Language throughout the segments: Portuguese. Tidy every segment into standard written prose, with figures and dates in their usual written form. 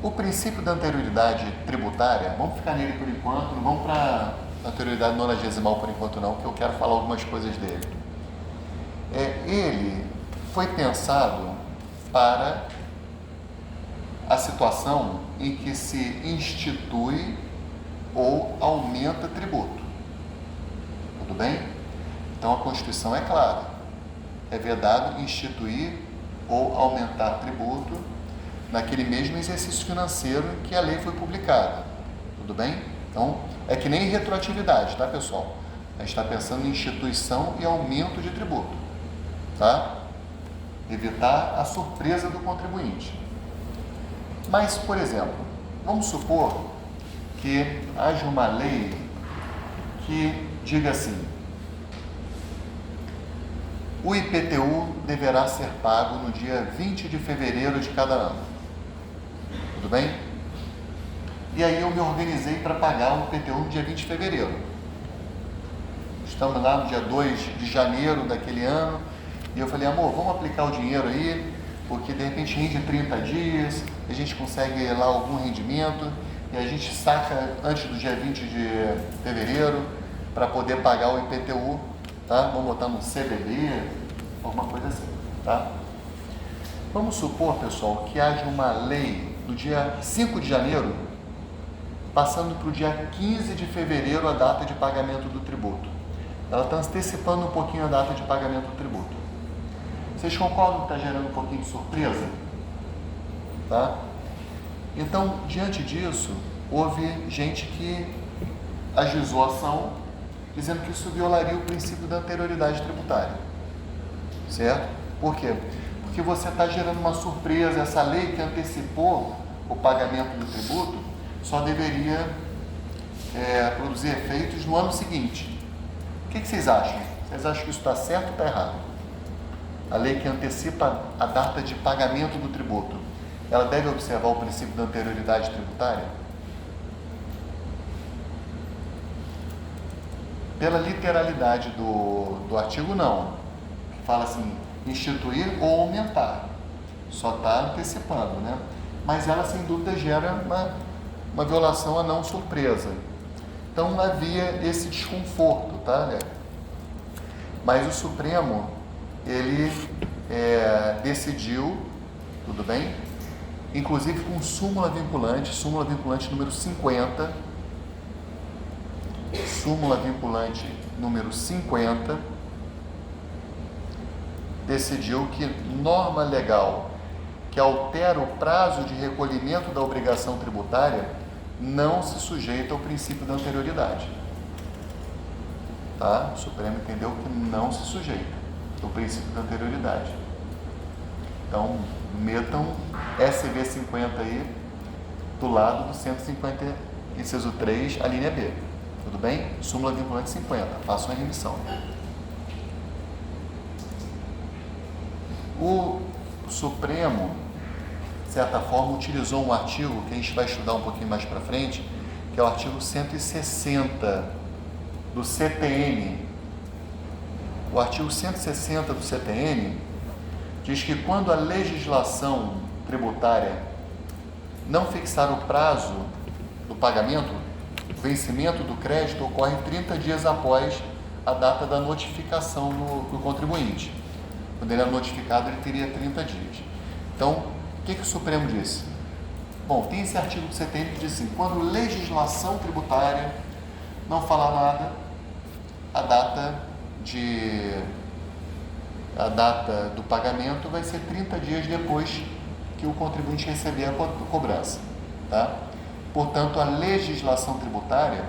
O princípio da anterioridade tributária, vamos ficar nele por enquanto, não vamos para a anterioridade nonagesimal por enquanto não, que eu quero falar algumas coisas dele. Ele foi pensado para a situação em que se institui ou aumenta tributo. Tudo bem? Então a Constituição é clara. É vedado instituir ou aumentar tributo naquele mesmo exercício financeiro que a lei foi publicada. Tudo bem? Então, é que nem retroatividade, tá, pessoal? A gente está pensando em instituição e aumento de tributo, tá? Evitar a surpresa do contribuinte. Mas, por exemplo, vamos supor que haja uma lei que diga assim: o IPTU deverá ser pago no dia 20 de fevereiro de cada ano. Tudo bem? E aí eu me organizei para pagar o IPTU no dia 20 de fevereiro. Estamos lá no dia 2 de janeiro daquele ano, e eu falei: amor, vamos aplicar o dinheiro aí, porque de repente rende 30 dias, a gente consegue lá algum rendimento, e a gente saca antes do dia 20 de fevereiro para poder pagar o IPTU, tá? Vamos botar no CDB, alguma coisa assim, tá? Vamos supor, pessoal, que haja uma lei do dia 5 de janeiro, passando para o dia 15 de fevereiro a data de pagamento do tributo. Ela está antecipando um pouquinho a data de pagamento do tributo. Vocês concordam que está gerando um pouquinho de surpresa? Tá? Então, diante disso, houve gente que ajuizou a ação dizendo que isso violaria o princípio da anterioridade tributária. Certo? Por quê? Porque você está gerando uma surpresa. Essa lei que antecipou o pagamento do tributo só deveria produzir efeitos no ano seguinte. O que vocês acham? Vocês acham que isso está certo ou está errado? A lei que antecipa a data de pagamento do tributo, ela deve observar o princípio da anterioridade tributária? Pela literalidade do artigo, não. Fala assim: instituir ou aumentar. Só está antecipando, né? Mas ela, sem dúvida, gera uma violação a não surpresa. Então, havia esse desconforto, tá, né? Mas o Supremo, ele decidiu, tudo bem? Inclusive com súmula vinculante número 50, súmula vinculante número 50, decidiu que norma legal que altera o prazo de recolhimento da obrigação tributária não se sujeita ao princípio da anterioridade. Tá? O Supremo entendeu que não se sujeita ao princípio da anterioridade. Então, metam SV 50 aí do lado do 150, inciso 3, a linha B. Tudo bem? Súmula vinculante 50. Façam a remissão. O Supremo, de certa forma, utilizou um artigo que a gente vai estudar um pouquinho mais para frente, que é o artigo 160 do CTN. O artigo 160 do CTN diz que quando a legislação tributária não fixar o prazo do pagamento, o vencimento do crédito ocorre 30 dias após a data da notificação do contribuinte. Quando ele é notificado, ele teria 30 dias. Então, o que o Supremo disse? Bom, tem esse artigo do CTN que diz assim: quando legislação tributária não falar nada, a data do pagamento vai ser 30 dias depois que o contribuinte receber a cobrança. Tá? Portanto, a legislação tributária,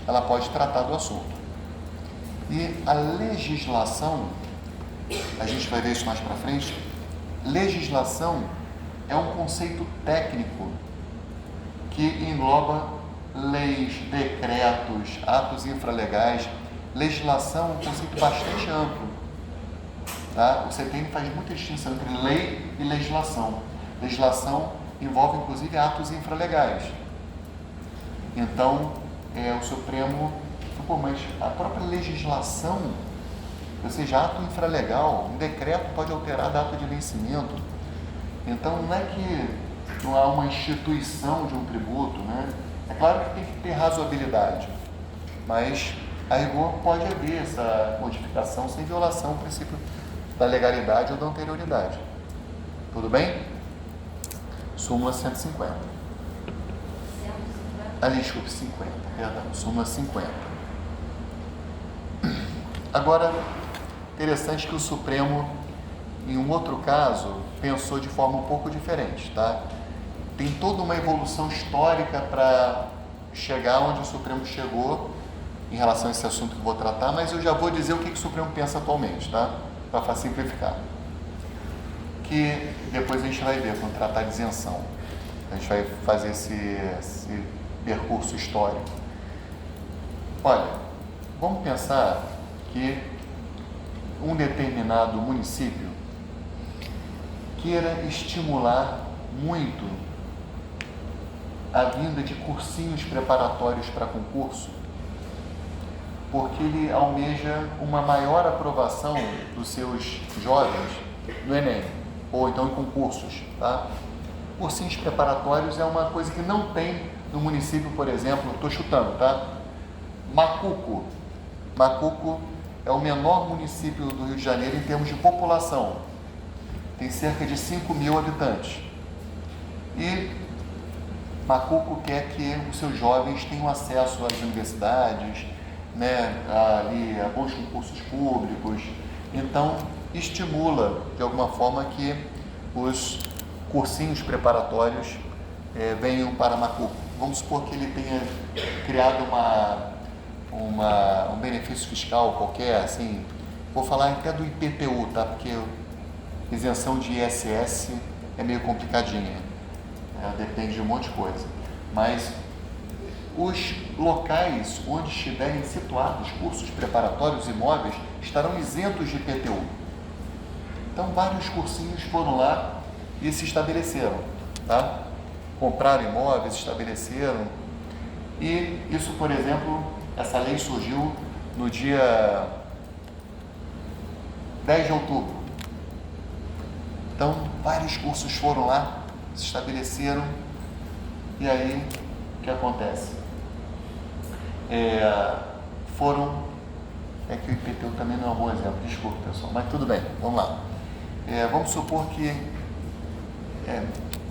ela pode tratar do assunto. E a legislação, a gente vai ver isso mais para frente, legislação é um conceito técnico que engloba leis, decretos, atos infralegais. Legislação é um conceito bastante amplo. Tá? O CTN faz muita distinção entre lei e legislação. Legislação envolve, inclusive, atos infralegais. Então, o Supremo falou: mas a própria legislação, ou seja, ato infralegal, um decreto pode alterar a data de vencimento. Então, não é que não há uma instituição de um tributo, né? É claro que tem que ter razoabilidade, mas a rigor pode haver essa modificação sem violação ao princípio da legalidade ou da anterioridade. Tudo bem? Súmula 150. Ali, desculpe, 50, perdão, súmula 50. Agora, interessante que o Supremo, em um outro caso, pensou de forma um pouco diferente, tá? Tem toda uma evolução histórica para chegar onde o Supremo chegou em relação a esse assunto que eu vou tratar, mas eu já vou dizer o que o Supremo pensa atualmente, tá? Para simplificar. Que depois a gente vai ver quando tratar de isenção. A gente vai fazer esse percurso histórico. Olha, vamos pensar que um determinado município queira estimular muito a vinda de cursinhos preparatórios para concurso, porque ele almeja uma maior aprovação dos seus jovens no Enem, ou então em concursos, tá? Cursinhos preparatórios é uma coisa que não tem no município, por exemplo, estou chutando, tá? Macuco. Macuco é o menor município do Rio de Janeiro em termos de população. Tem cerca de 5.000 habitantes. E Macuco quer que os seus jovens tenham acesso às universidades, né, ali, a bons concursos públicos. Então, estimula, de alguma forma, que os cursinhos preparatórios venham para Macuco. Vamos supor que ele tenha criado um benefício fiscal qualquer, assim, vou falar até do IPTU, tá? Porque isenção de ISS é meio complicadinha, depende de um monte de coisa, mas os locais onde estiverem situados cursos preparatórios imóveis estarão isentos de IPTU. Então, vários cursinhos foram lá e se estabeleceram, tá? Compraram imóveis, estabeleceram, e isso, por exemplo, essa lei surgiu no dia 10 de outubro. Então, vários cursos foram lá, se estabeleceram, e aí, o que acontece? É que o IPTU também não é um bom exemplo, desculpa, pessoal, mas tudo bem, vamos lá. Vamos supor que...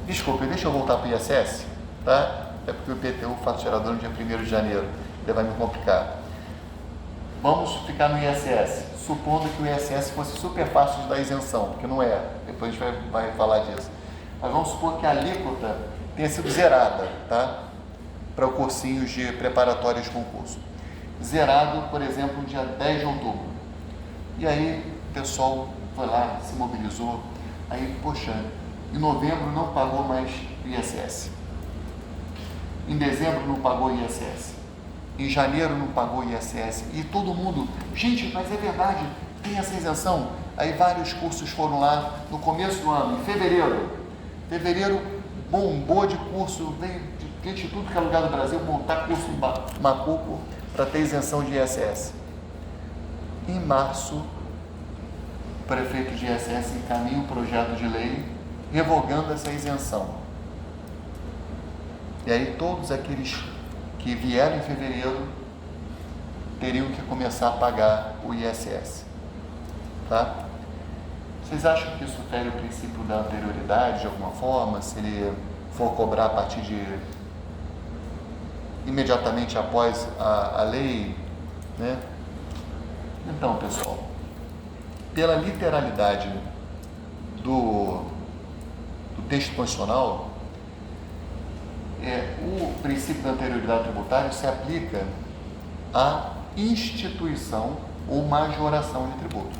desculpa, deixa eu voltar para o ISS, tá? É porque o IPTU, fato gerador, no dia 1º de janeiro, ele vai me complicar. Vamos ficar no ISS, supondo que o ISS fosse super fácil de dar isenção, porque não é, depois a gente vai falar disso. Mas vamos supor que a alíquota tenha sido zerada, tá? Para o cursinho de preparatórios de concurso. Zerado, por exemplo, no dia 10 de outubro. E aí o pessoal foi lá, se mobilizou. Aí, poxa, em novembro não pagou mais ISS. Em dezembro não pagou ISS. Em janeiro não pagou ISS. E todo mundo, gente, mas é verdade, tem essa isenção. Aí vários cursos foram lá no começo do ano, em fevereiro. Fevereiro bombou de curso, veio gente de tudo que é lugar do Brasil montar curso em Macuco para ter isenção de ISS. Em março, o prefeito de ISS encaminha um projeto de lei revogando essa isenção. E aí todos aqueles que vieram em fevereiro teriam que começar a pagar o ISS. Tá? Vocês acham que isso fere o princípio da anterioridade de alguma forma, se ele for cobrar a partir de imediatamente após a lei, né? Então, pessoal, pela literalidade do texto constitucional, o princípio da anterioridade tributária se aplica à instituição ou majoração de tributo.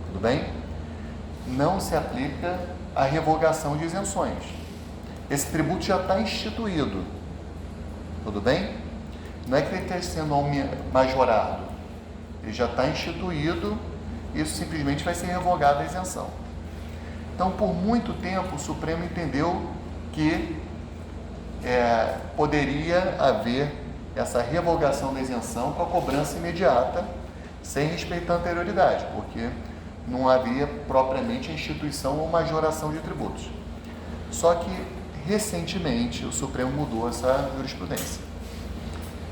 Tudo bem? Não se aplica à revogação de isenções. Esse tributo já está instituído. Tudo bem? Não é que ele está sendo majorado. Ele já está instituído, isso simplesmente vai ser revogado a isenção. Então, por muito tempo, o Supremo entendeu que poderia haver essa revogação da isenção com a cobrança imediata, sem respeitar a anterioridade, porque não havia propriamente a instituição ou majoração de tributos. Só que, recentemente, o Supremo mudou essa jurisprudência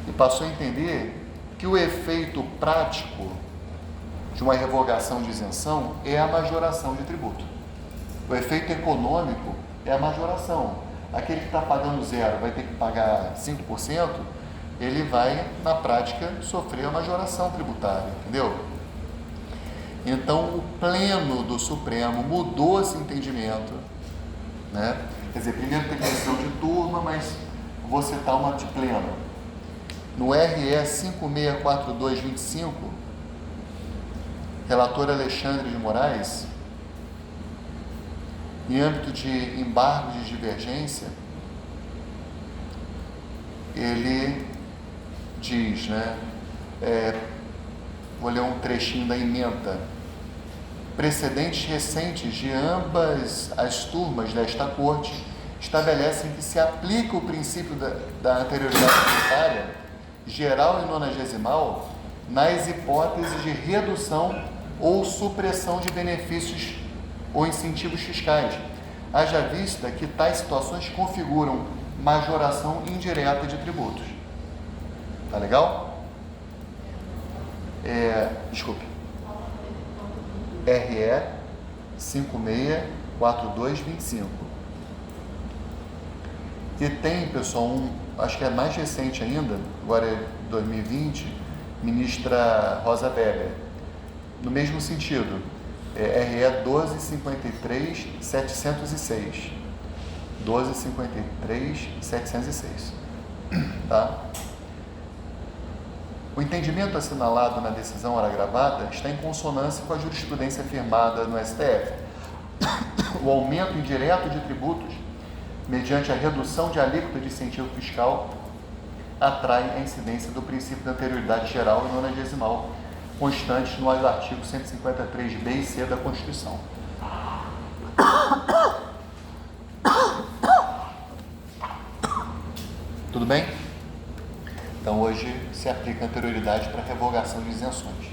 e passou a entender que o efeito prático de uma revogação de isenção é a majoração de tributo. O efeito econômico é a majoração. Aquele que está pagando zero vai ter que pagar 5%, ele vai, na prática, sofrer a majoração tributária, entendeu? Então, o pleno do Supremo mudou esse entendimento, né? Quer dizer, primeiro teve decisão de turma, mas vou citar uma de pleno. No RE 564225, relator Alexandre de Moraes, em âmbito de embargo de divergência, ele diz, né? Vou ler um trechinho da ementa. Precedentes recentes de ambas as turmas desta Corte estabelecem que se aplica o princípio da anterioridade tributária, geral e nonagesimal, nas hipóteses de redução ou supressão de benefícios ou incentivos fiscais, haja vista que tais situações configuram majoração indireta de tributos. Tá legal? Desculpe. RE 564225. E tem, pessoal, acho que é mais recente ainda, agora é 2020, ministra Rosa Weber, no mesmo sentido, RE 1253706. 1253706. Tá? O entendimento assinalado na decisão ora gravada está em consonância com a jurisprudência firmada no STF. O aumento indireto de tributos, mediante a redução de alíquota de incentivo fiscal, atrai a incidência do princípio da anterioridade geral e nonagesimal, constantes no artigo 153b e c da Constituição. Tudo bem? Então, hoje se aplica a anterioridade para revogação de isenções.